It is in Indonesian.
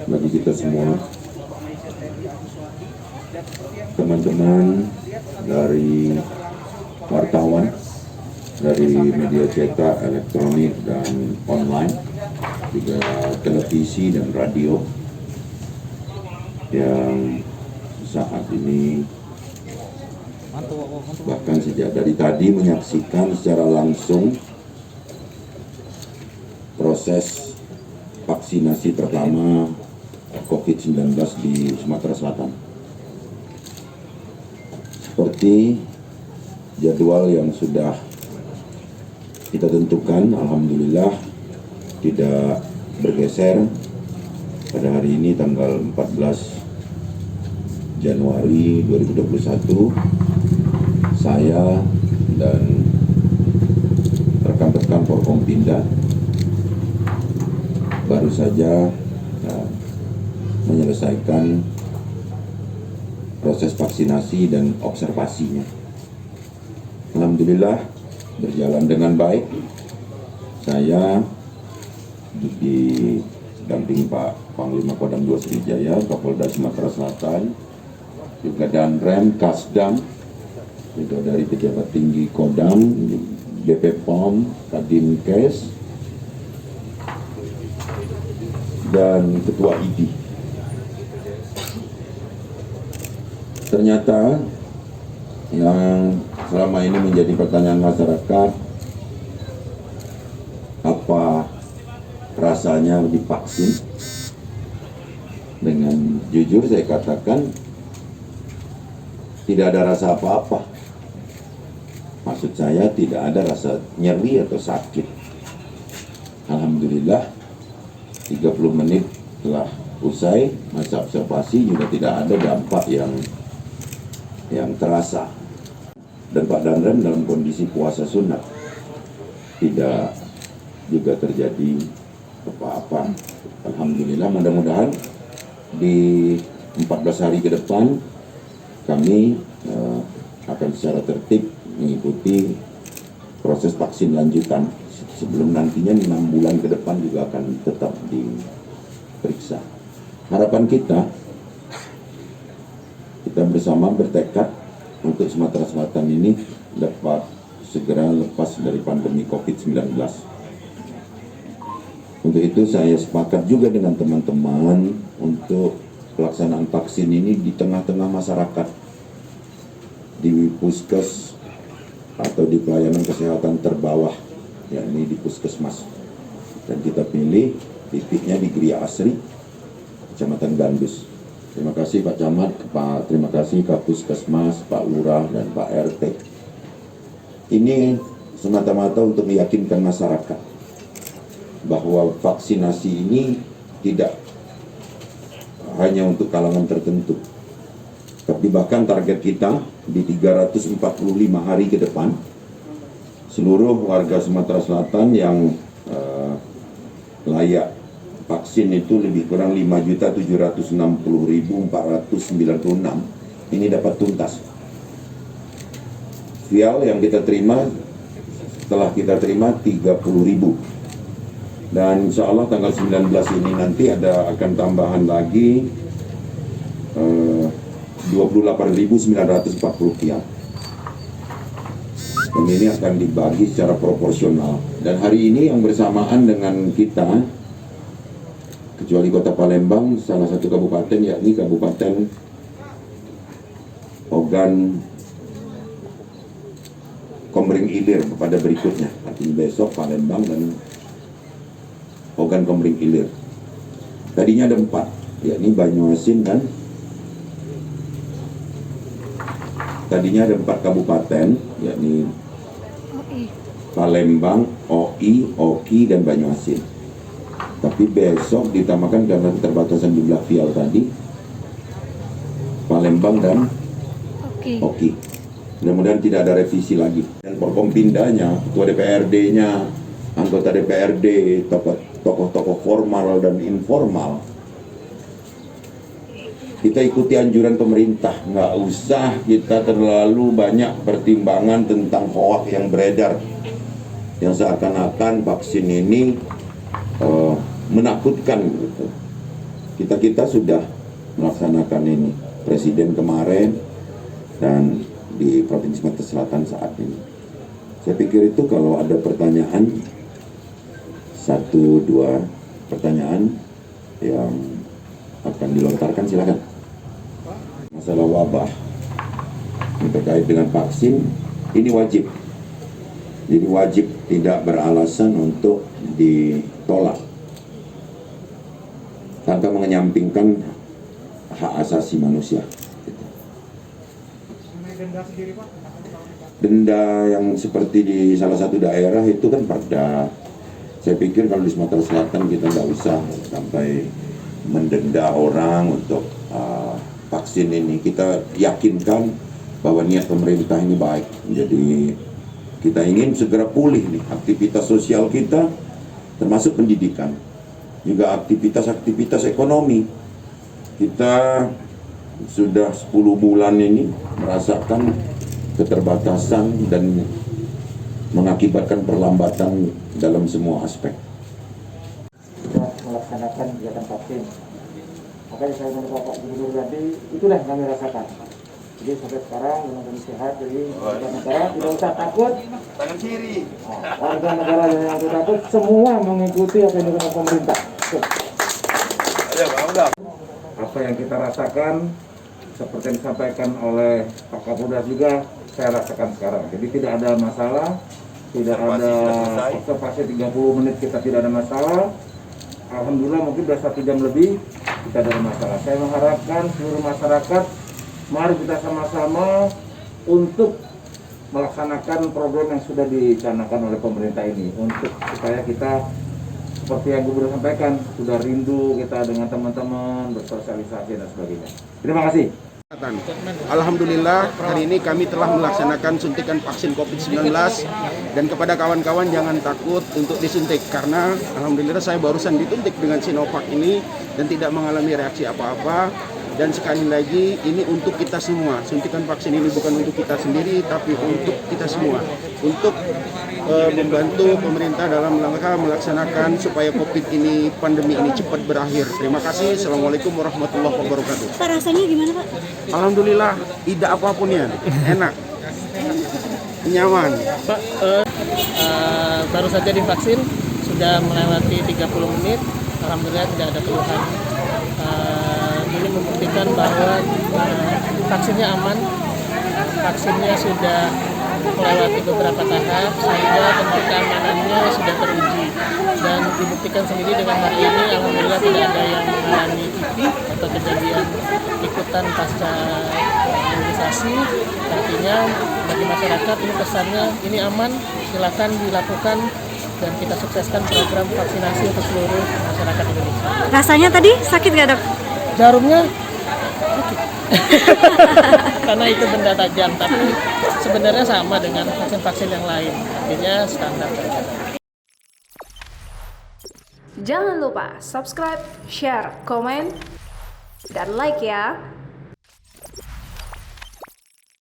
bagi kita semua, teman-teman dari wartawan, dari media cetak, elektronik, dan online, juga televisi dan radio yang saat ini bahkan sejak dari tadi menyaksikan secara langsung proses vaksinasi pertama COVID-19 di Sumatera Selatan. Seperti jadwal yang sudah kita tentukan, alhamdulillah tidak bergeser. Pada hari ini tanggal 14 Januari 2021, saya dan rekan-rekan Forkompinda baru saja menyelesaikan proses vaksinasi dan observasinya. Alhamdulillah berjalan dengan baik. Saya didampingi Pak Panglima Kodam II Sriwijaya, Kapolda Sumatera Selatan, juga Danrem, Kasdam, juga dari pejabat tinggi Kodam, BP POM, Kadinkes, dan Ketua ID. Ternyata yang selama ini menjadi pertanyaan masyarakat, apa rasanya divaksin? Dengan jujur saya katakan tidak ada rasa apa-apa. Maksud saya tidak ada rasa nyeri atau sakit. Alhamdulillah 30 menit telah usai masa observasi, juga tidak ada dampak yang terasa. Dan Pak Danrem dalam kondisi puasa sunat, tidak juga terjadi apa-apa. Alhamdulillah, mudah-mudahan di 14 hari ke depan kami akan secara tertib mengikuti proses vaksin lanjutan, sebelum nantinya 6 bulan ke depan juga akan tetap diperiksa. Harapan kita bersama bertekad untuk Sumatera Selatan ini dapat segera lepas dari pandemi COVID-19. Untuk itu saya sepakat juga dengan teman-teman untuk pelaksanaan vaksin ini di tengah-tengah masyarakat, di puskes atau di pelayanan kesehatan terbawah, yakni di puskesmas. Dan kita pilih titiknya di Gria Asri, Kecamatan Gandus. Terima kasih Pak Camat, terima kasih Kapuskesmas, Pak Lurah, dan Pak RT. Ini semata-mata untuk meyakinkan masyarakat bahwa vaksinasi ini tidak hanya untuk kalangan tertentu, tapi bahkan target kita di 345 hari ke depan, seluruh warga Sumatera Selatan yang layak vaksin itu lebih kurang 5.760.496 ini dapat tuntas. Vial yang kita terima setelah kita terima 30.000, dan insya Allah tanggal 19 ini nanti akan tambahan lagi 28.940 vial. Dan ini akan dibagi secara proporsional. Dan hari ini yang bersamaan dengan kita, kecuali Kota Palembang, salah satu kabupaten, yakni Kabupaten Ogan Komering Ilir pada berikutnya. Nanti besok Palembang dan Ogan Komering Ilir. Tadinya ada 4, yakni Banyuasin dan tadinya ada 4 kabupaten, yakni Palembang, OI, Oki, dan Banyuasin. Tapi besok ditambahkan karena keterbatasan jumlah vial tadi, Palembang dan Oki. Mudah-mudahan tidak ada revisi lagi. Dan Forkompindanya, Ketua DPRD-nya, anggota DPRD, tokoh-tokoh formal dan informal, kita ikuti anjuran pemerintah. Nggak usah kita terlalu banyak pertimbangan tentang hoak yang beredar, yang seakan-akan vaksin ini menakutkan gitu. kita sudah melaksanakan ini, Presiden kemarin dan di Provinsi Sumatera Selatan saat ini. Saya pikir itu kalau ada pertanyaan, 1-2 pertanyaan yang akan dilontarkan, silakan. Masalah wabah ini terkait dengan vaksin, ini wajib. Jadi wajib, tidak beralasan untuk ditolak tanpa mengenyampingkan hak asasi manusia. Denda yang seperti di salah satu daerah itu kan perda. Saya pikir kalau di Sumatera Selatan kita nggak usah sampai mendenda orang untuk vaksin ini. Kita yakinkan bahwa niat pemerintah ini baik. Jadi kita ingin segera pulih nih aktivitas sosial kita, termasuk pendidikan, juga aktivitas ekonomi. Kita sudah 10 bulan ini merasakan keterbatasan dan mengakibatkan perlambatan dalam semua aspek. Sudah melaksanakan kegiatan vaksin. Makanya saya menurut Pak Gubernur tadi, itulah yang kami rasakan. Jadi sampai sekarang dengan kami sehat, jadi warga negara tidak usah takut. Tangan kiri. Warga negara yang takut semua mengikuti apa yang dilakukan pemerintah. Apa yang kita rasakan, seperti yang disampaikan oleh Pak Kapolda juga, saya rasakan sekarang. Jadi tidak ada masalah, tidak ada observasi 30 menit kita tidak ada masalah. Alhamdulillah mungkin sudah 1 jam lebih kita ada masalah. Saya mengharapkan seluruh masyarakat, mari kita sama-sama untuk melaksanakan program yang sudah dicanangkan oleh pemerintah ini, untuk supaya kita seperti yang Gubernur sampaikan, sudah rindu kita dengan teman-teman, bersosialisasi dan sebagainya. Terima kasih. Alhamdulillah hari ini kami telah melaksanakan suntikan vaksin COVID-19 dan kepada kawan-kawan jangan takut untuk disuntik karena alhamdulillah saya barusan disuntik dengan Sinovac ini dan tidak mengalami reaksi apa-apa. Dan sekali lagi ini untuk kita semua, suntikan vaksin ini bukan untuk kita sendiri tapi untuk kita semua, untuk membantu pemerintah dalam langkah melaksanakan supaya COVID ini, pandemi ini cepat berakhir. Terima kasih. Assalamualaikum warahmatullahi wabarakatuh. Pak, rasanya gimana Pak? Alhamdulillah tidak apapun ya, enak, nyaman. Pak, baru saja divaksin, sudah melewati 30 menit, alhamdulillah tidak ada keluhan. Ini membuktikan bahwa vaksinnya aman, vaksinnya sudah melewati beberapa tahap, sehingga tentu keamanannya sudah teruji. Dan dibuktikan sendiri dengan hari ini, alhamdulillah tidak ada yang mengalami kipi atau kejadian ikutan pasca imunisasi. Artinya bagi masyarakat ini pesannya, ini aman, silakan dilakukan dan kita sukseskan program vaksinasi untuk seluruh masyarakat Indonesia. Rasanya tadi sakit nggak dok? Jarumnya sakit. Karena itu benda tajam, tapi sebenarnya sama dengan vaksin-vaksin yang lain, artinya standar. Jangan lupa subscribe, share, komen, dan like ya.